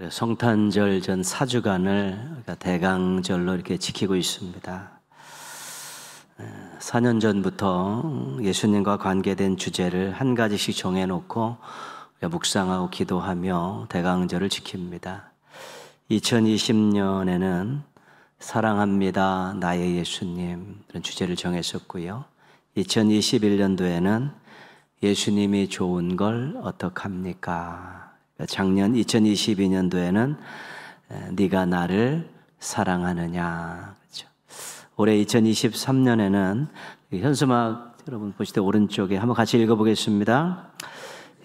성탄절 전 4주간을 대강절로 이렇게 지키고 있습니다. 4년 전부터 예수님과 관계된 주제를 한 가지씩 정해놓고 묵상하고 기도하며 대강절을 지킵니다. 2020년에는 사랑합니다 나의 예수님 이런 주제를 정했었고요. 2021년도에는 예수님이 좋은 걸 어떡합니까? 작년 2022년도에는 네가 나를 사랑하느냐. 그렇죠. 올해 2023년에는 현수막 여러분 보실 때 오른쪽에 한번 같이 읽어보겠습니다.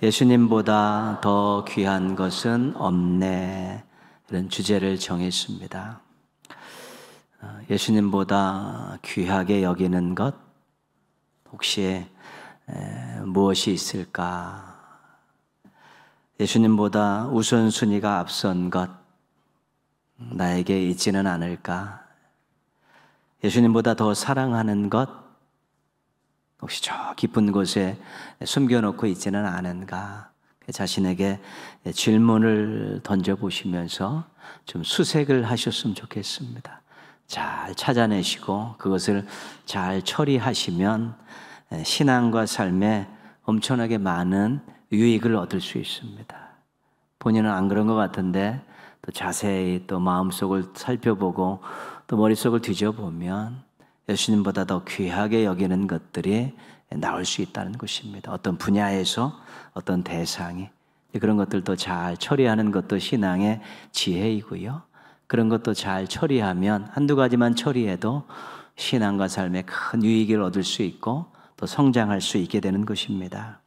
예수님보다 더 귀한 것은 없네. 이런 주제를 정했습니다. 예수님보다 귀하게 여기는 것 혹시 무엇이 있을까? 예수님보다 우선순위가 앞선 것 나에게 있지는 않을까? 예수님보다 더 사랑하는 것 혹시 저 깊은 곳에 숨겨놓고 있지는 않은가? 자신에게 질문을 던져보시면서 좀 수색을 하셨으면 좋겠습니다. 잘 찾아내시고 그것을 잘 처리하시면 신앙과 삶에 엄청나게 많은 유익을 얻을 수 있습니다. 본인은 안 그런 것 같은데 또 자세히 또 마음속을 살펴보고 또 머릿속을 뒤져보면 예수님보다 더 귀하게 여기는 것들이 나올 수 있다는 것입니다. 어떤 분야에서 어떤 대상이 그런 것들도 잘 처리하는 것도 신앙의 지혜이고요. 그런 것도 잘 처리하면 한두 가지만 처리해도 신앙과 삶에 큰 유익을 얻을 수 있고 또 성장할 수 있게 되는 것입니다.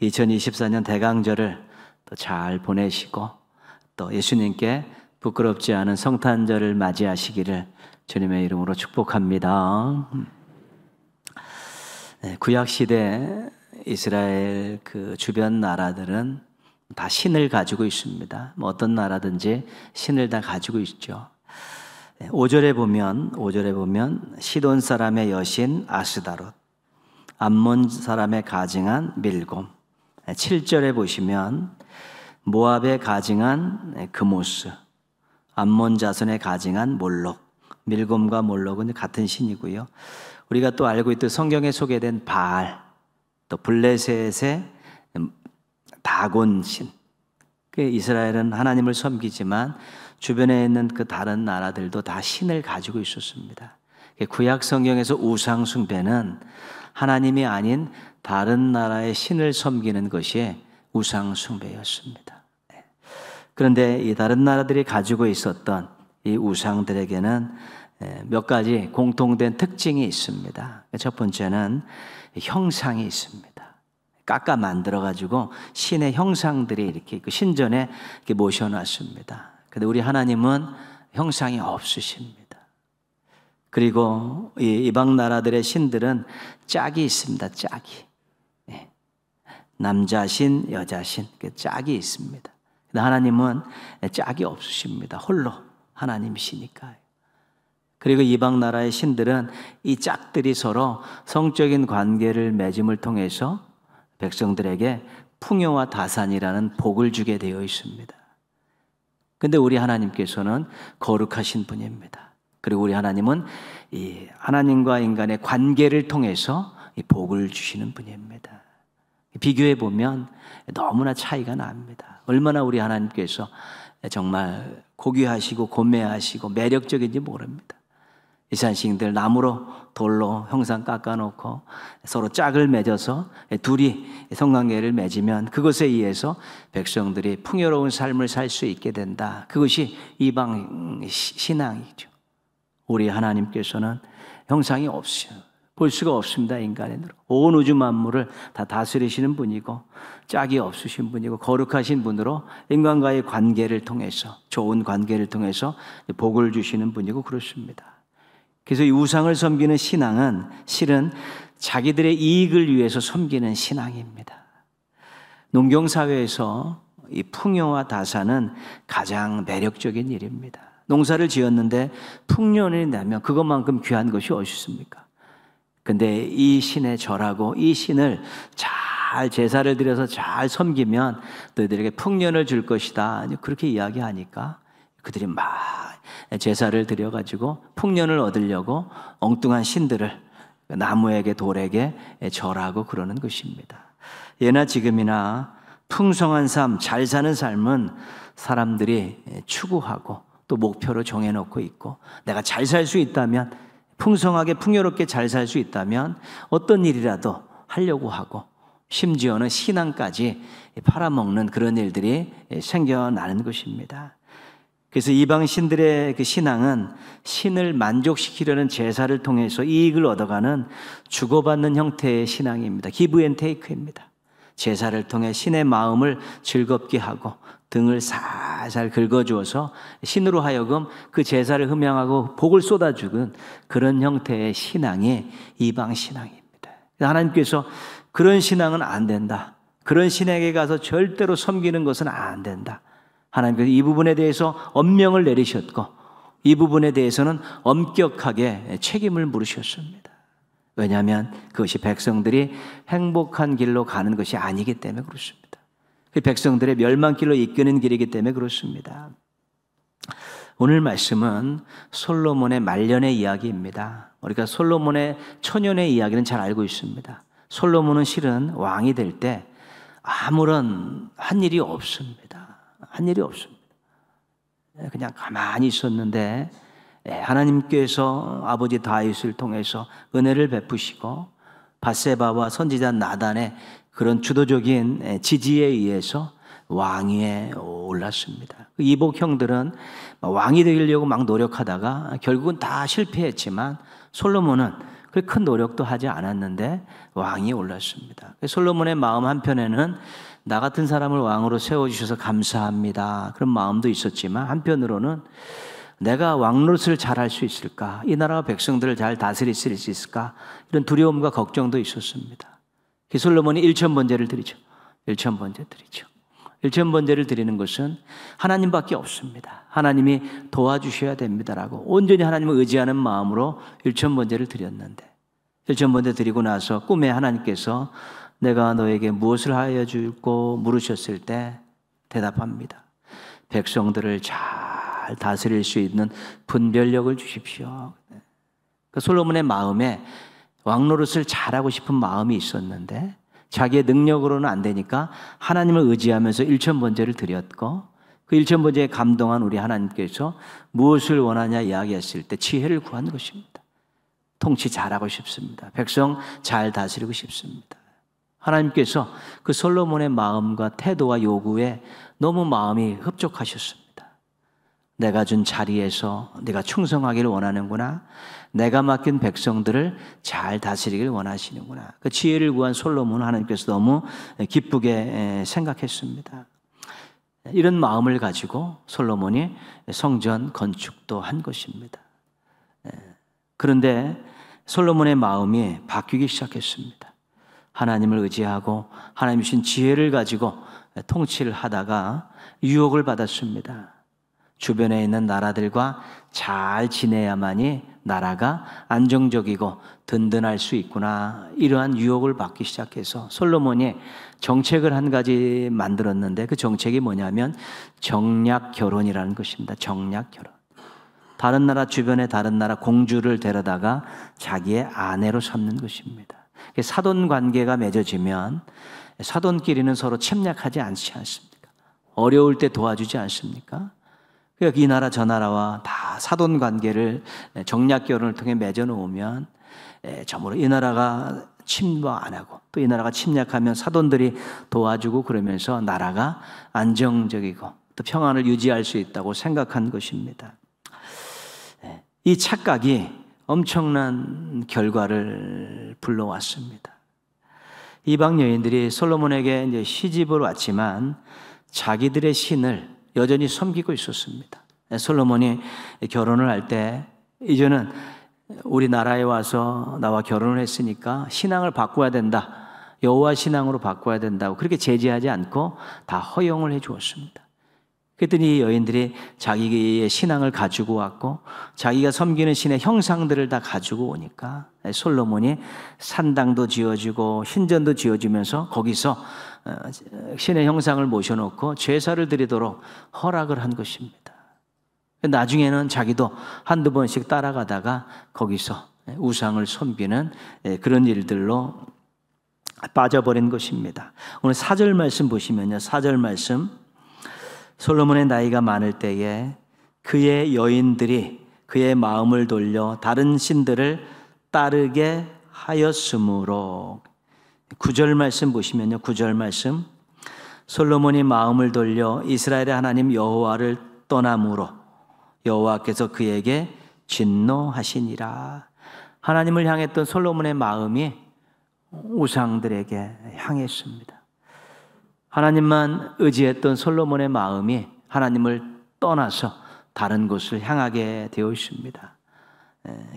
2024년 대강절을 또 잘 보내시고 또 예수님께 부끄럽지 않은 성탄절을 맞이하시기를 주님의 이름으로 축복합니다. 구약시대 이스라엘 그 주변 나라들은 다 신을 가지고 있습니다. 뭐 어떤 나라든지 신을 다 가지고 있죠. 5절에 보면 시돈 사람의 여신 아스다롯, 암몬 사람의 가증한 밀곰. 7절에 보시면 모압의 가증한 그모스, 암몬 자손의 가증한 몰록. 밀곰과 몰록은 같은 신이고요. 우리가 또 알고 있듯 성경에 소개된 바알, 또 블레셋의 다곤 신. 이스라엘은 하나님을 섬기지만 주변에 있는 그 다른 나라들도 다 신을 가지고 있었습니다. 구약 성경에서 우상 숭배는 하나님이 아닌 다른 나라의 신을 섬기는 것이 우상 숭배였습니다. 그런데 이 다른 나라들이 가지고 있었던 이 우상들에게는 몇 가지 공통된 특징이 있습니다. 첫 번째는 형상이 있습니다. 깎아 만들어가지고 신의 형상들이 이렇게 그 신전에 이렇게 모셔놨습니다. 그런데 우리 하나님은 형상이 없으십니다. 그리고 이 이방 나라들의 신들은 짝이 있습니다. 짝이. 남자 신, 여자 신, 짝이 있습니다. 근데 하나님은 짝이 없으십니다. 홀로 하나님이시니까요. 그리고 이방 나라의 신들은 이 짝들이 서로 성적인 관계를 맺음을 통해서 백성들에게 풍요와 다산이라는 복을 주게 되어 있습니다. 그런데 우리 하나님께서는 거룩하신 분입니다. 그리고 우리 하나님은 이 하나님과 인간의 관계를 통해서 이 복을 주시는 분입니다. 비교해 보면 너무나 차이가 납니다. 얼마나 우리 하나님께서 정말 고귀하시고 고매하시고 매력적인지 모릅니다. 이 자신들 나무로 돌로 형상 깎아놓고 서로 짝을 맺어서 둘이 성관계를 맺으면 그것에 의해서 백성들이 풍요로운 삶을 살 수 있게 된다. 그것이 이방 신앙이죠. 우리 하나님께서는 형상이 없어요. 볼 수가 없습니다. 인간의 눈으로. 온 우주 만물을 다 다스리시는 분이고 짝이 없으신 분이고 거룩하신 분으로 인간과의 관계를 통해서 좋은 관계를 통해서 복을 주시는 분이고 그렇습니다. 그래서 이 우상을 섬기는 신앙은 실은 자기들의 이익을 위해서 섬기는 신앙입니다. 농경사회에서 이 풍요와 다산은 가장 매력적인 일입니다. 농사를 지었는데 풍년이 나면 그것만큼 귀한 것이 어디 있습니까? 근데 이 신에 절하고 이 신을 잘 잘 제사를 드려서 잘 섬기면 너희들에게 풍년을 줄 것이다. 그렇게 이야기하니까 그들이 막 제사를 드려가지고 풍년을 얻으려고 엉뚱한 신들을 나무에게 돌에게 절하고 그러는 것입니다. 예나 지금이나 풍성한 삶, 잘 사는 삶은 사람들이 추구하고 또 목표로 정해놓고 있고, 내가 잘 살 수 있다면, 풍성하게 풍요롭게 잘 살 수 있다면 어떤 일이라도 하려고 하고, 심지어는 신앙까지 팔아먹는 그런 일들이 생겨나는 것입니다. 그래서 이방 신들의 그 신앙은 신을 만족시키려는 제사를 통해서 이익을 얻어가는 주고받는 형태의 신앙입니다. 기브 앤 테이크입니다. 제사를 통해 신의 마음을 즐겁게 하고 등을 살살 긁어주어서 신으로 하여금 그 제사를 흠양하고 복을 쏟아주는 그런 형태의 신앙이 이방 신앙입니다. 하나님께서 그런 신앙은 안 된다. 그런 신에게 가서 절대로 섬기는 것은 안 된다. 하나님께서 이 부분에 대해서 엄명을 내리셨고, 이 부분에 대해서는 엄격하게 책임을 물으셨습니다. 왜냐하면 그것이 백성들이 행복한 길로 가는 것이 아니기 때문에 그렇습니다. 그 백성들의 멸망길로 이끄는 길이기 때문에 그렇습니다. 오늘 말씀은 솔로몬의 말년의 이야기입니다. 우리가 솔로몬의 초년의 이야기는 잘 알고 있습니다. 솔로몬은 실은 왕이 될 때 아무런 한 일이 없습니다. 한 일이 없습니다. 그냥 가만히 있었는데 하나님께서 아버지 다윗을 통해서 은혜를 베푸시고 밧세바와 선지자 나단의 그런 주도적인 지지에 의해서 왕위에 올랐습니다. 이복 형들은 왕이 되려고 막 노력하다가 결국은 다 실패했지만 솔로몬은 그 큰 노력도 하지 않았는데 왕이 올랐습니다. 솔로몬의 마음 한편에는 나 같은 사람을 왕으로 세워주셔서 감사합니다, 그런 마음도 있었지만, 한편으로는 내가 왕노릇을 잘할 수 있을까? 이 나라 백성들을 잘 다스릴 수 있을까? 이런 두려움과 걱정도 있었습니다. 솔로몬이 1,000번제를 드리죠. 1,000번제 드리죠. 1,000번제를 드리는 것은 하나님밖에 없습니다. 하나님이 도와주셔야 됩니다라고 온전히 하나님을 의지하는 마음으로 1,000번제를 드렸는데, 1,000번제 드리고 나서 꿈에 하나님께서 내가 너에게 무엇을 하여 줄고 물으셨을 때 대답합니다. 백성들을 잘 다스릴 수 있는 분별력을 주십시오. 그 솔로몬의 마음에 왕노릇을 잘하고 싶은 마음이 있었는데 자기의 능력으로는 안 되니까 하나님을 의지하면서 1,000번제를 드렸고, 그 1,000번제에 감동한 우리 하나님께서 무엇을 원하냐 이야기했을 때 지혜를 구한 것입니다. 통치 잘하고 싶습니다. 백성 잘 다스리고 싶습니다. 하나님께서 그 솔로몬의 마음과 태도와 요구에 너무 마음이 흡족하셨습니다. 내가 준 자리에서 네가 충성하기를 원하는구나. 내가 맡긴 백성들을 잘 다스리길 원하시는구나. 그 지혜를 구한 솔로몬은 하나님께서 너무 기쁘게 생각했습니다. 이런 마음을 가지고 솔로몬이 성전 건축도 한 것입니다. 그런데 솔로몬의 마음이 바뀌기 시작했습니다. 하나님을 의지하고 하나님 주신 지혜를 가지고 통치를 하다가 유혹을 받았습니다. 주변에 있는 나라들과 잘 지내야만이 나라가 안정적이고 든든할 수 있구나, 이러한 유혹을 받기 시작해서 솔로몬이 정책을 한 가지 만들었는데, 그 정책이 뭐냐면 정략 결혼이라는 것입니다. 정략 결혼. 다른 나라, 주변의 다른 나라 공주를 데려다가 자기의 아내로 삼는 것입니다. 사돈 관계가 맺어지면 사돈끼리는 서로 침략하지 않지 않습니까? 어려울 때 도와주지 않습니까? 그러니까 이 나라 저 나라와 다 사돈 관계를 정략 결혼을 통해 맺어 놓으면 저므로 이 나라가 침략 안 하고 또 이 나라가 침략하면 사돈들이 도와주고, 그러면서 나라가 안정적이고 또 평안을 유지할 수 있다고 생각한 것입니다. 이 착각이 엄청난 결과를 불러왔습니다. 이방 여인들이 솔로몬에게 이제 시집을 왔지만 자기들의 신을 여전히 섬기고 있었습니다. 솔로몬이 결혼을 할 때 이제는 우리나라에 와서 나와 결혼을 했으니까 신앙을 바꿔야 된다, 여호와 신앙으로 바꿔야 된다고 그렇게 제지하지 않고 다 허용을 해 주었습니다. 그랬더니 이 여인들이 자기의 신앙을 가지고 왔고 자기가 섬기는 신의 형상들을 다 가지고 오니까 솔로몬이 산당도 지어주고 신전도 지어주면서 거기서 신의 형상을 모셔놓고 제사를 드리도록 허락을 한 것입니다. 나중에는 자기도 한두 번씩 따라가다가 거기서 우상을 섬기는 그런 일들로 빠져버린 것입니다. 오늘 4절 말씀 보시면요. 4절 말씀, 솔로몬의 나이가 많을 때에 그의 여인들이 그의 마음을 돌려 다른 신들을 따르게 하였으므로. 9절 말씀 보시면요. 9절 말씀, 솔로몬이 마음을 돌려 이스라엘의 하나님 여호와를 떠남으로 여호와께서 그에게 진노하시니라. 하나님을 향했던 솔로몬의 마음이 우상들에게 향했습니다. 하나님만 의지했던 솔로몬의 마음이 하나님을 떠나서 다른 곳을 향하게 되어 있습니다.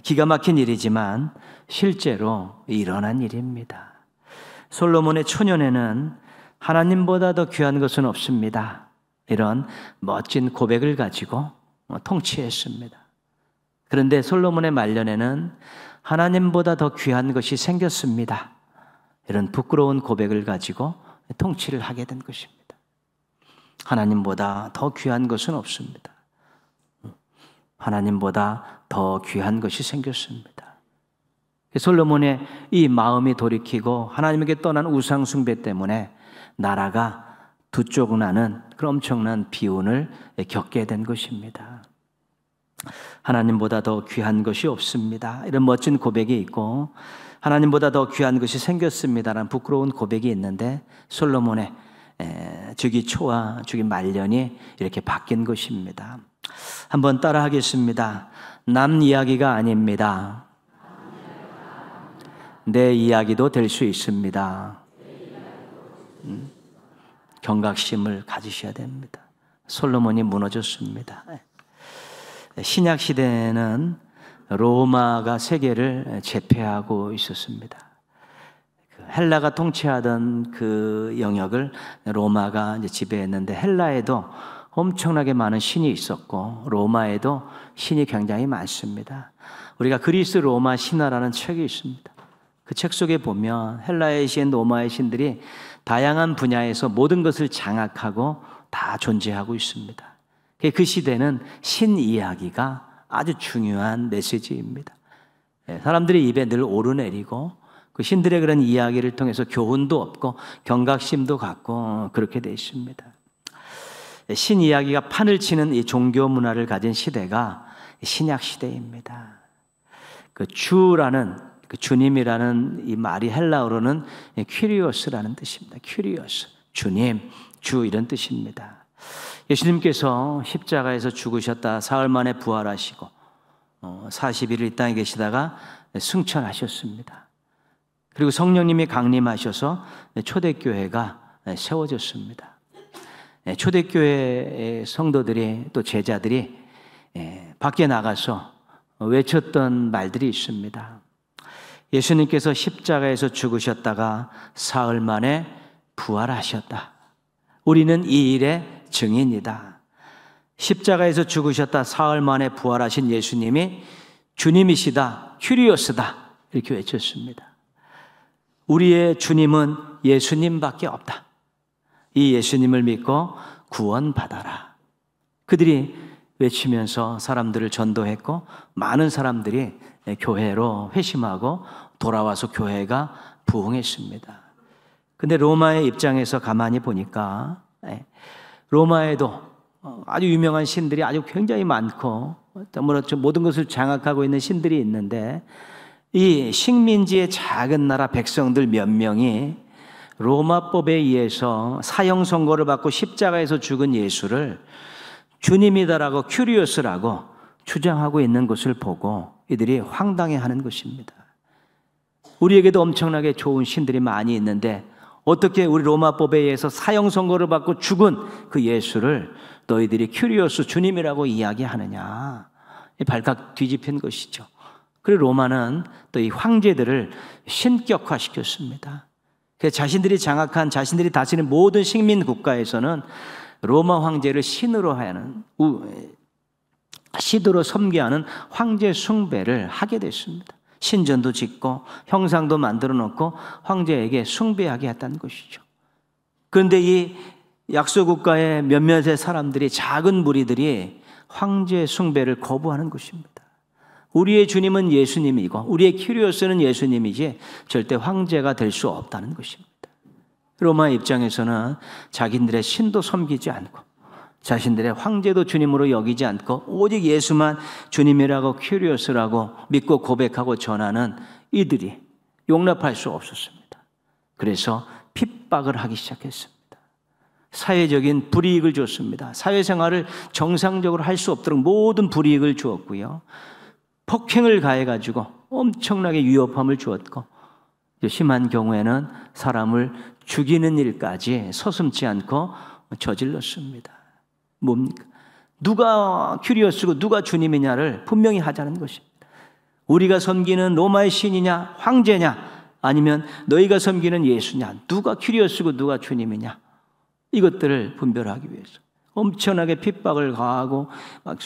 기가 막힌 일이지만 실제로 일어난 일입니다. 솔로몬의 초년에는 하나님보다 더 귀한 것은 없습니다. 이런 멋진 고백을 가지고 통치했습니다. 그런데 솔로몬의 말년에는 하나님보다 더 귀한 것이 생겼습니다. 이런 부끄러운 고백을 가지고 통치를 하게 된 것입니다. 하나님보다 더 귀한 것은 없습니다. 하나님보다 더 귀한 것이 생겼습니다. 솔로몬의 이 마음이 돌이키고 하나님에게 떠난 우상 숭배 때문에 나라가 두 쪽 나는 그런 엄청난 비운을 겪게 된 것입니다. 하나님보다 더 귀한 것이 없습니다. 이런 멋진 고백이 있고 하나님보다 더 귀한 것이 생겼습니다라는 부끄러운 고백이 있는데 솔로몬의 주기 초와 주기 말년이 이렇게 바뀐 것입니다. 한번 따라 하겠습니다. 남 이야기가 아닙니다. 내 이야기도 될 수 있습니다. 경각심을 가지셔야 됩니다. 솔로몬이 무너졌습니다. 신약 시대에는 로마가 세계를 제패하고 있었습니다. 헬라가 통치하던 그 영역을 로마가 이제 지배했는데 헬라에도 엄청나게 많은 신이 있었고 로마에도 신이 굉장히 많습니다. 우리가 그리스 로마 신화라는 책이 있습니다. 그 책 속에 보면 헬라의 신, 로마의 신들이 다양한 분야에서 모든 것을 장악하고 다 존재하고 있습니다. 그 시대는 신 이야기가 아주 중요한 메시지입니다. 사람들이 입에 늘 오르내리고 그 신들의 그런 이야기를 통해서 교훈도 얻고 경각심도 갖고 그렇게 되어 있습니다. 신 이야기가 판을 치는 이 종교 문화를 가진 시대가 신약 시대입니다. 그 주라는 그 주님이라는 이 말이 헬라어로는 퀴리오스라는 뜻입니다. 퀴리오스, 주님, 주 이런 뜻입니다. 예수님께서 십자가에서 죽으셨다 사흘 만에 부활하시고 40일 이 땅에 계시다가 승천하셨습니다. 그리고 성령님이 강림하셔서 초대교회가 세워졌습니다. 초대교회의 성도들이 또 제자들이 밖에 나가서 외쳤던 말들이 있습니다. 예수님께서 십자가에서 죽으셨다가 사흘 만에 부활하셨다. 우리는 이 일의 증인이다. 십자가에서 죽으셨다 사흘 만에 부활하신 예수님이 주님이시다. 큐리오스다. 이렇게 외쳤습니다. 우리의 주님은 예수님밖에 없다. 이 예수님을 믿고 구원받아라. 그들이 외치면서 사람들을 전도했고 많은 사람들이 교회로 회심하고 돌아와서 교회가 부흥했습니다. 근데 로마의 입장에서 가만히 보니까 로마에도 아주 유명한 신들이 아주 굉장히 많고 모든 것을 장악하고 있는 신들이 있는데 이 식민지의 작은 나라 백성들 몇 명이 로마법에 의해서 사형 선고를 받고 십자가에서 죽은 예수를 주님이다라고 큐리오스라고 주장하고 있는 것을 보고 이들이 황당해하는 것입니다. 우리에게도 엄청나게 좋은 신들이 많이 있는데 어떻게 우리 로마법에 의해서 사형 선고를 받고 죽은 그 예수를 너희들이 큐리오스 주님이라고 이야기하느냐. 발칵 뒤집힌 것이죠. 그리고 로마는 또 이 황제들을 신격화시켰습니다. 그래서 자신들이 장악한 자신들이 다스리는 모든 식민 국가에서는 로마 황제를 신으로 섬기하는 황제 숭배를 하게 됐습니다. 신전도 짓고 형상도 만들어 놓고 황제에게 숭배하게 했다는 것이죠. 그런데 이 약소국가의 몇몇의 사람들이, 작은 무리들이 황제 숭배를 거부하는 것입니다. 우리의 주님은 예수님이고 우리의 키리오스는 예수님이지 절대 황제가 될 수 없다는 것입니다. 로마의 입장에서는 자기들의 신도 섬기지 않고 자신들의 황제도 주님으로 여기지 않고 오직 예수만 주님이라고 키리오스라고 믿고 고백하고 전하는 이들이 용납할 수 없었습니다. 그래서 핍박을 하기 시작했습니다. 사회적인 불이익을 줬습니다. 사회생활을 정상적으로 할 수 없도록 모든 불이익을 주었고요. 폭행을 가해가지고 엄청나게 위협함을 주었고, 심한 경우에는 사람을 죽이는 일까지 서슴지 않고 저질렀습니다. 뭡니까? 누가 큐리오스고 누가 주님이냐를 분명히 하자는 것입니다. 우리가 섬기는 로마의 신이냐, 황제냐, 아니면 너희가 섬기는 예수냐, 누가 큐리오스고 누가 주님이냐, 이것들을 분별하기 위해서 엄청나게 핍박을 가하고 막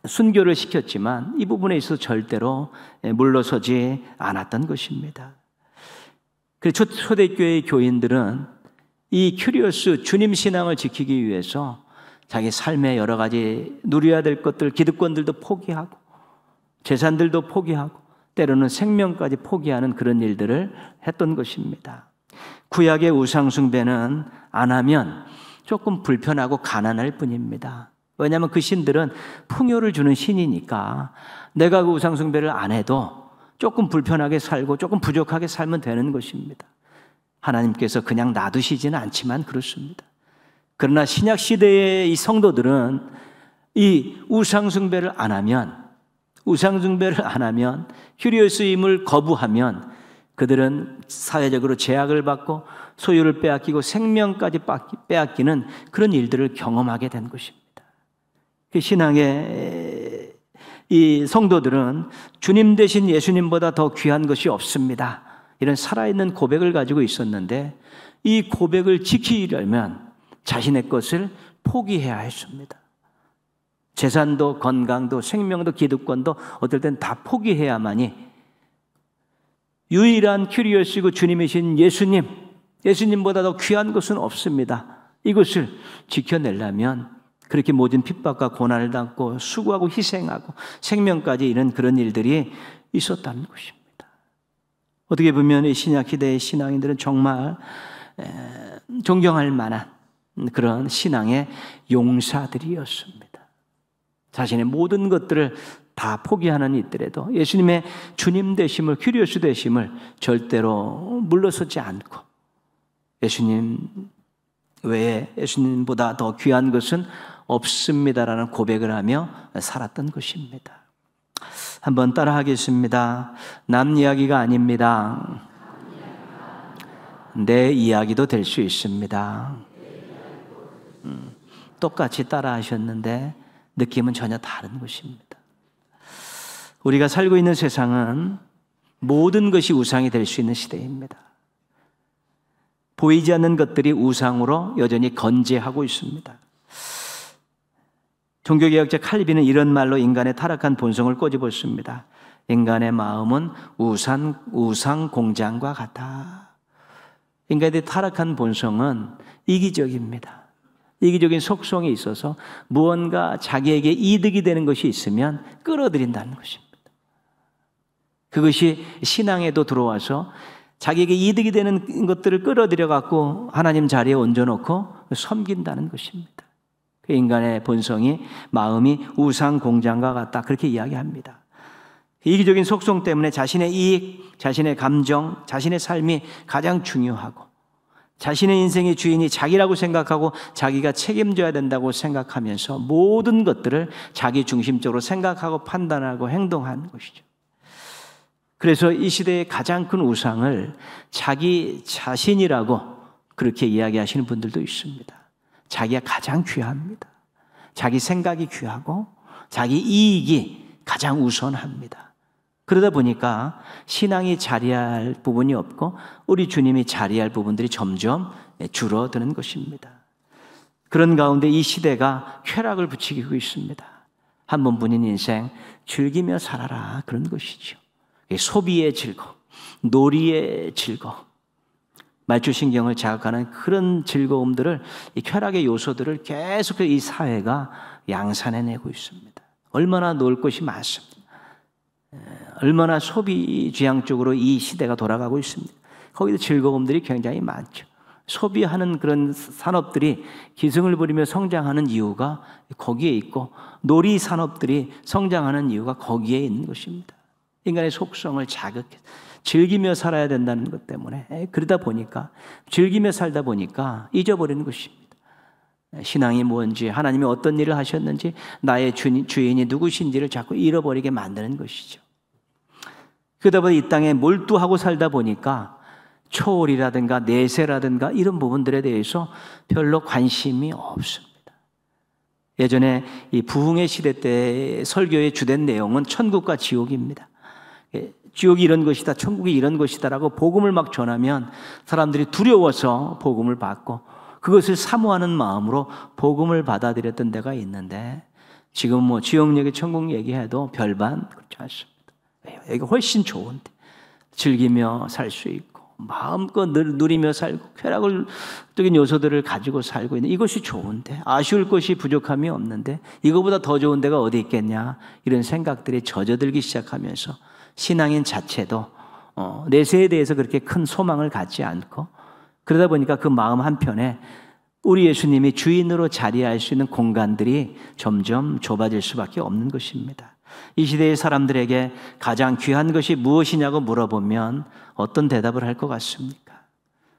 순교를 시켰지만 이 부분에 있어서 절대로 물러서지 않았던 것입니다. 그래서 초대교회의 교인들은 이 큐리오스 주님 신앙을 지키기 위해서 자기 삶의 여러 가지 누려야 될 것들, 기득권들도 포기하고 재산들도 포기하고 때로는 생명까지 포기하는 그런 일들을 했던 것입니다. 구약의 우상숭배는 안 하면 조금 불편하고 가난할 뿐입니다. 왜냐하면 그 신들은 풍요를 주는 신이니까 내가 그 우상숭배를 안 해도 조금 불편하게 살고 조금 부족하게 살면 되는 것입니다. 하나님께서 그냥 놔두시지는 않지만 그렇습니다. 그러나 신약시대의 이 성도들은 이 우상숭배를 안 하면, 큐리오스임을 거부하면 그들은 사회적으로 제약을 받고 소유를 빼앗기고 생명까지 빼앗기는 그런 일들을 경험하게 된 것입니다. 신앙의 이 성도들은 주님 대신 예수님보다 더 귀한 것이 없습니다, 이런 살아있는 고백을 가지고 있었는데 이 고백을 지키려면 자신의 것을 포기해야 했습니다. 재산도 건강도 생명도 기득권도 어떨 땐 다 포기해야만이 유일한 큐리오스이고 주님이신 예수님보다 더 귀한 것은 없습니다. 이것을 지켜내려면 그렇게 모든 핍박과 고난을 당고 수고하고 희생하고 생명까지 이런 그런 일들이 있었다는 것입니다. 어떻게 보면 이 신약시대의 신앙인들은 정말 존경할 만한 그런 신앙의 용사들이었습니다. 자신의 모든 것들을 다 포기하는 이들에도 예수님의 주님 되심을, 큐리오스 되심을 절대로 물러서지 않고 예수님 외에 예수님보다 더 귀한 것은 없습니다라는 고백을 하며 살았던 것입니다. 한번 따라 하겠습니다. 남 이야기가 아닙니다. 내 이야기도 될 수 있습니다. 똑같이 따라 하셨는데 느낌은 전혀 다른 것입니다. 우리가 살고 있는 세상은 모든 것이 우상이 될 수 있는 시대입니다. 보이지 않는 것들이 우상으로 여전히 건재하고 있습니다. 종교개혁자 칼빈은 이런 말로 인간의 타락한 본성을 꼬집었습니다. 인간의 마음은 우상 공장과 같아. 인간의 타락한 본성은 이기적입니다. 이기적인 속성이 있어서 무언가 자기에게 이득이 되는 것이 있으면 끌어들인다는 것입니다. 그것이 신앙에도 들어와서 자기에게 이득이 되는 것들을 끌어들여 갖고 하나님 자리에 얹어놓고 섬긴다는 것입니다. 그 인간의 본성이, 마음이 우상 공장과 같다, 그렇게 이야기합니다. 이기적인 속성 때문에 자신의 이익, 자신의 감정, 자신의 삶이 가장 중요하고 자신의 인생의 주인이 자기라고 생각하고 자기가 책임져야 된다고 생각하면서 모든 것들을 자기 중심적으로 생각하고 판단하고 행동하는 것이죠. 그래서 이 시대의 가장 큰 우상을 자기 자신이라고 그렇게 이야기하시는 분들도 있습니다. 자기가 가장 귀합니다. 자기 생각이 귀하고 자기 이익이 가장 우선합니다. 그러다 보니까 신앙이 자리할 부분이 없고 우리 주님이 자리할 부분들이 점점 줄어드는 것입니다. 그런 가운데 이 시대가 쾌락을 부추기고 있습니다. 한 번뿐인 인생 즐기며 살아라, 그런 것이죠. 소비의 즐거움, 놀이의 즐거움, 말초신경을 자극하는 그런 즐거움들을, 이 쾌락의 요소들을 계속 이 사회가 양산해내고 있습니다. 얼마나 놀 것이 많습니다. 얼마나 소비 지향 쪽으로 이 시대가 돌아가고 있습니다. 거기도 즐거움들이 굉장히 많죠. 소비하는 그런 산업들이 기승을 부리며 성장하는 이유가 거기에 있고, 놀이 산업들이 성장하는 이유가 거기에 있는 것입니다. 인간의 속성을 자극해서 즐기며 살아야 된다는 것 때문에, 그러다 보니까, 즐기며 살다 보니까 잊어버리는 것입니다. 신앙이 뭔지, 하나님이 어떤 일을 하셨는지, 나의 주인이 누구신지를 자꾸 잃어버리게 만드는 것이죠. 그러다 보니 이 땅에 몰두하고 살다 보니까 초월이라든가 내세라든가 이런 부분들에 대해서 별로 관심이 없습니다. 예전에 이 부흥의 시대 때 설교의 주된 내용은 천국과 지옥입니다. 지옥이 이런 것이다, 천국이 이런 것이다라고 복음을 막 전하면 사람들이 두려워서 복음을 받고 그것을 사모하는 마음으로 복음을 받아들였던 데가 있는데, 지금 뭐 지옥 얘기, 천국 얘기해도 별반 그렇지 않습니다. 여기가 훨씬 좋은데, 즐기며 살 수 있고 마음껏 누리며 살고 쾌락적인 요소들을 가지고 살고 있는 이것이 좋은데, 아쉬울 것이 부족함이 없는데 이거보다 더 좋은 데가 어디 있겠냐, 이런 생각들이 젖어들기 시작하면서 신앙인 자체도 내세에 대해서 그렇게 큰 소망을 갖지 않고, 그러다 보니까 그 마음 한편에 우리 예수님이 주인으로 자리할 수 있는 공간들이 점점 좁아질 수밖에 없는 것입니다. 이 시대의 사람들에게 가장 귀한 것이 무엇이냐고 물어보면 어떤 대답을 할 것 같습니까?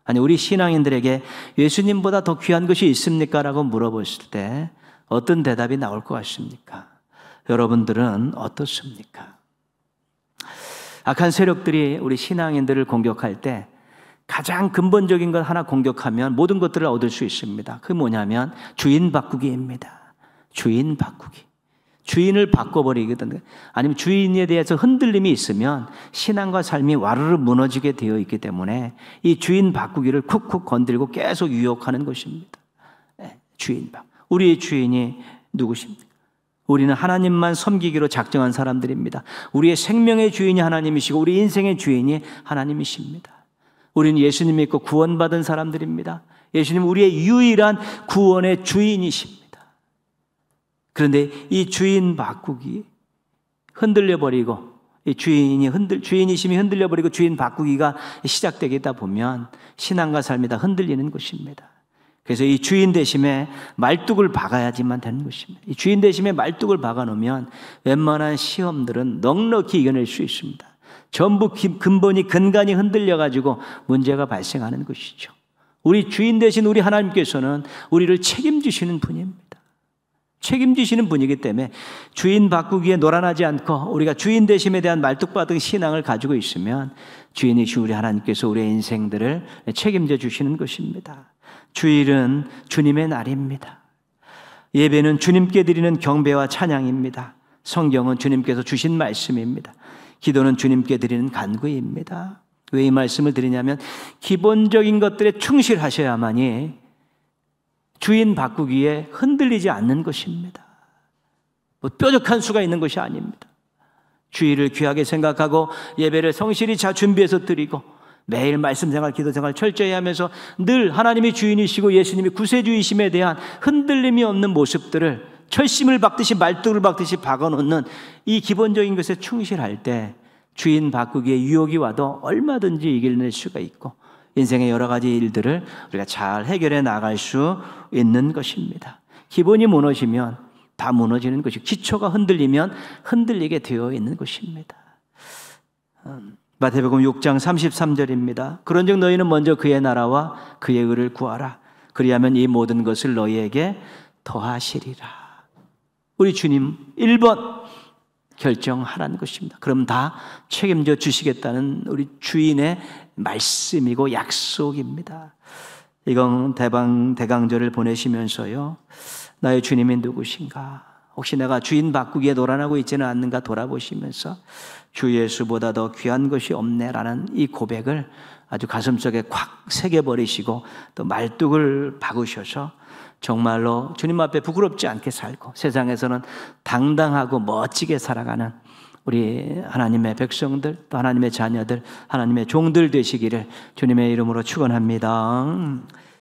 아니, 우리 신앙인들에게 예수님보다 더 귀한 것이 있습니까? 라고 물어봤을 때 어떤 대답이 나올 것 같습니까? 여러분들은 어떻습니까? 악한 세력들이 우리 신앙인들을 공격할 때 가장 근본적인 것 하나 공격하면 모든 것들을 얻을 수 있습니다. 그게 뭐냐면 주인 바꾸기입니다. 주인 바꾸기. 주인을 바꿔버리거든요. 아니면 주인에 대해서 흔들림이 있으면 신앙과 삶이 와르르 무너지게 되어 있기 때문에 이 주인 바꾸기를 쿡쿡 건들고 계속 유혹하는 것입니다. 주인 바꾸기. 우리의 주인이 누구십니까? 우리는 하나님만 섬기기로 작정한 사람들입니다. 우리의 생명의 주인이 하나님이시고 우리 인생의 주인이 하나님이십니다. 우리는 예수님 믿고 구원받은 사람들입니다. 예수님 우리의 유일한 구원의 주인이십니다. 그런데 이 주인 바꾸기 흔들려버리고, 이 주인이심이 흔들려버리고 주인 바꾸기가 시작되다 보면 신앙과 삶이 다 흔들리는 것입니다. 그래서 이 주인 대심에 말뚝을 박아야지만 되는 것입니다. 이 주인 대심에 말뚝을 박아놓으면 웬만한 시험들은 넉넉히 이겨낼 수 있습니다. 전부 근간이 흔들려가지고 문제가 발생하는 것이죠. 우리 주인 대신 우리 하나님께서는 우리를 책임지시는 분입니다. 책임지시는 분이기 때문에 주인 바꾸기에 노란하지 않고 우리가 주인 되심에 대한 말뚝박은 신앙을 가지고 있으면 주인이신 우리 하나님께서 우리의 인생들을 책임져 주시는 것입니다. 주일은 주님의 날입니다. 예배는 주님께 드리는 경배와 찬양입니다. 성경은 주님께서 주신 말씀입니다. 기도는 주님께 드리는 간구입니다. 왜 이 말씀을 드리냐면 기본적인 것들에 충실하셔야만이 주인 바꾸기에 흔들리지 않는 것입니다. 뭐 뾰족한 수가 있는 것이 아닙니다. 주일을 귀하게 생각하고 예배를 성실히 잘 준비해서 드리고 매일 말씀생활, 기도생활 철저히 하면서 늘 하나님이 주인이시고 예수님이 구세주이심에 대한 흔들림이 없는 모습들을 철심을 박듯이 말뚝을 박듯이 박아놓는 이 기본적인 것에 충실할 때 주인 바꾸기에 유혹이 와도 얼마든지 이겨낼 수가 있고 인생의 여러 가지 일들을 우리가 잘 해결해 나갈 수 있는 것입니다. 기본이 무너지면 다 무너지는 것이고 기초가 흔들리면 흔들리게 되어 있는 것입니다. 마태복음 6장 33절입니다. 그런즉 너희는 먼저 그의 나라와 그의 의를 구하라. 그리하면 이 모든 것을 너희에게 더하시리라. 우리 주님 1번 결정하라는 것입니다. 그럼 다 책임져 주시겠다는 우리 주인의 말씀이고 약속입니다. 이건 대강절을 보내시면서요, 나의 주님이 누구신가? 혹시 내가 주인 바꾸기에 노란하고 있지는 않는가 돌아보시면서 주 예수보다 더 귀한 것이 없네라는 이 고백을 아주 가슴속에 콱 새겨버리시고 또 말뚝을 박으셔서 정말로 주님 앞에 부끄럽지 않게 살고 세상에서는 당당하고 멋지게 살아가는 우리 하나님의 백성들, 또 하나님의 자녀들, 하나님의 종들 되시기를 주님의 이름으로 축원합니다.